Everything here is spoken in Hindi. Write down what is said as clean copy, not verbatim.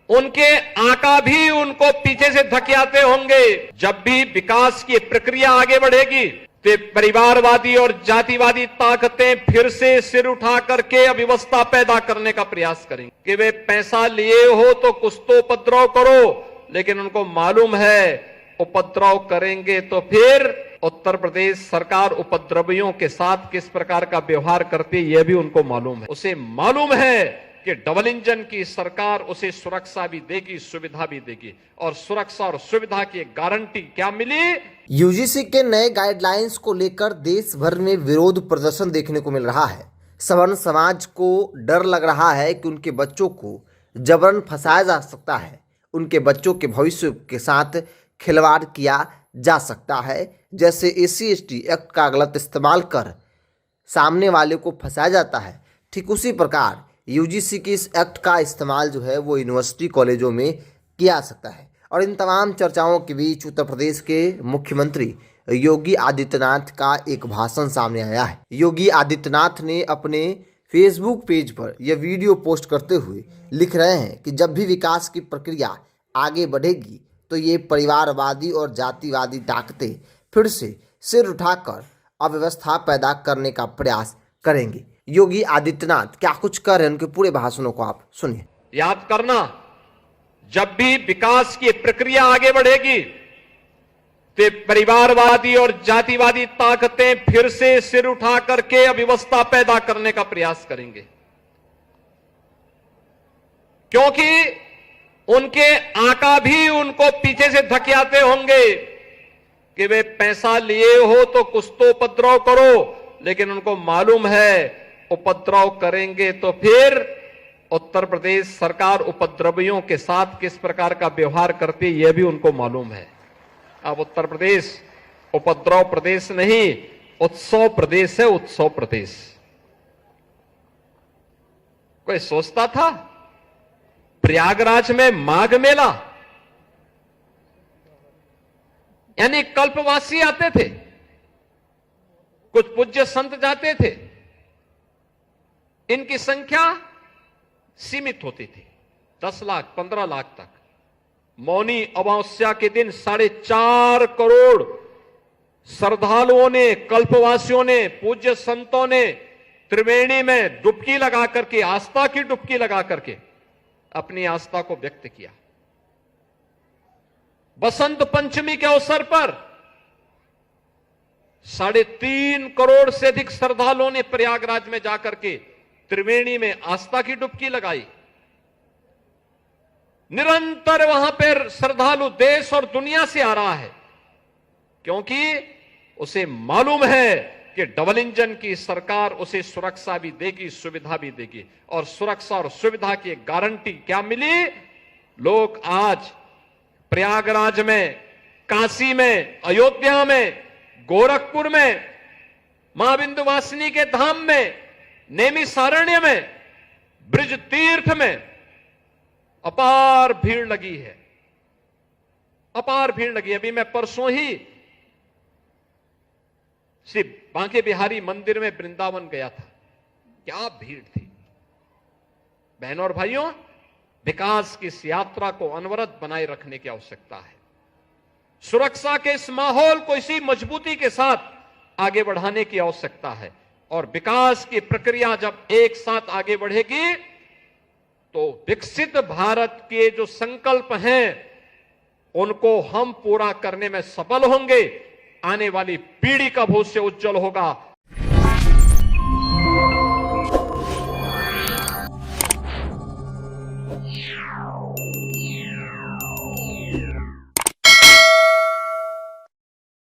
उनके आका भी उनको पीछे से धकेलते होंगे। जब भी विकास की प्रक्रिया आगे बढ़ेगी तो परिवारवादी और जातिवादी ताकतें फिर से सिर उठा करके अव्यवस्था पैदा करने का प्रयास करेंगे कि वे पैसा लिए हो तो कुछ तो उपद्रव करो, लेकिन उनको मालूम है उपद्रव करेंगे तो फिर उत्तर प्रदेश सरकार उपद्रवियों के साथ किस प्रकार का व्यवहार करती है यह भी उनको मालूम है। उसे मालूम है कि डबल इंजन की सरकार उसे सुरक्षा भी देगी, सुविधा भी देगी, और सुरक्षा और सुविधा की गारंटी क्या मिली। यूजीसी के नए गाइडलाइंस को लेकर देश भर में विरोध प्रदर्शन देखने को मिल रहा है। सवर्ण समाज को डर लग रहा है कि उनके बच्चों को जबरन फंसाया जा सकता है, उनके बच्चों के भविष्य के साथ खिलवाड़ किया जा सकता है। जैसे SC/ST एक्ट का गलत इस्तेमाल कर सामने वाले को फंसाया जाता है, ठीक उसी प्रकार यूजीसी की इस एक्ट का इस्तेमाल जो है वो यूनिवर्सिटी कॉलेजों में किया जा सकता है। और इन तमाम चर्चाओं के बीच उत्तर प्रदेश के मुख्यमंत्री योगी आदित्यनाथ का एक भाषण सामने आया है। योगी आदित्यनाथ ने अपने फेसबुक पेज पर यह वीडियो पोस्ट करते हुए लिख रहे हैं कि जब भी विकास की प्रक्रिया आगे बढ़ेगी तो ये परिवारवादी और जातिवादी ताकतें फिर से सिर उठाकर अव्यवस्था पैदा करने का प्रयास करेंगे। योगी आदित्यनाथ क्या कुछ कर रहे हैं, उनके पूरे भाषणों को आप सुनिए। याद करना, जब भी विकास की प्रक्रिया आगे बढ़ेगी तो परिवारवादी और जातिवादी ताकतें फिर से सिर उठा करके अव्यवस्था पैदा करने का प्रयास करेंगे, क्योंकि उनके आका भी उनको पीछे से धकेलते होंगे कि वे पैसा लिए हो तो कुछ तो उपद्रव करो, लेकिन उनको मालूम है उपद्रव करेंगे तो फिर उत्तर प्रदेश सरकार उपद्रवियों के साथ किस प्रकार का व्यवहार करती है यह भी उनको मालूम है। अब उत्तर प्रदेश उपद्रव प्रदेश नहीं, उत्सव प्रदेश है, उत्सव प्रदेश। कोई सोचता था प्रयागराज में माघ मेला यानी कल्पवासी आते थे, कुछ पूज्य संत जाते थे, इनकी संख्या सीमित होती थी 10 लाख 15 लाख तक। मौनी अमावस्या के दिन 4.5 करोड़ श्रद्धालुओं ने, कल्पवासियों ने, पूज्य संतों ने त्रिवेणी में डुबकी लगा करके, आस्था की डुबकी लगा करके अपनी आस्था को व्यक्त किया। बसंत पंचमी के अवसर पर 3.5 करोड़ से अधिक श्रद्धालुओं ने प्रयागराज में जाकर के त्रिवेणी में आस्था की डुबकी लगाई। निरंतर वहां पर श्रद्धालु देश और दुनिया से आ रहा है, क्योंकि उसे मालूम है कि डबल इंजन की सरकार उसे सुरक्षा भी देगी, सुविधा भी देगी, और सुरक्षा और सुविधा की गारंटी क्या मिली। लोग आज प्रयागराज में, काशी में, अयोध्या में, गोरखपुर में, मां विंध्यवासिनी के धाम में, नैमिषारण्य में, ब्रज तीर्थ में अपार भीड़ लगी है, अपार भीड़ लगी है। अभी मैं परसों ही श्री बांके बिहारी मंदिर में वृंदावन गया था, क्या भीड़ थी। बहनों और भाइयों, विकास की इस यात्रा को अनवरत बनाए रखने की आवश्यकता है। सुरक्षा के इस माहौल को इसी मजबूती के साथ आगे बढ़ाने की आवश्यकता है, और विकास की प्रक्रिया जब एक साथ आगे बढ़ेगी तो विकसित भारत के जो संकल्प हैं उनको हम पूरा करने में सफल होंगे। आने वाली पीढ़ी का भविष्य उज्जवल होगा।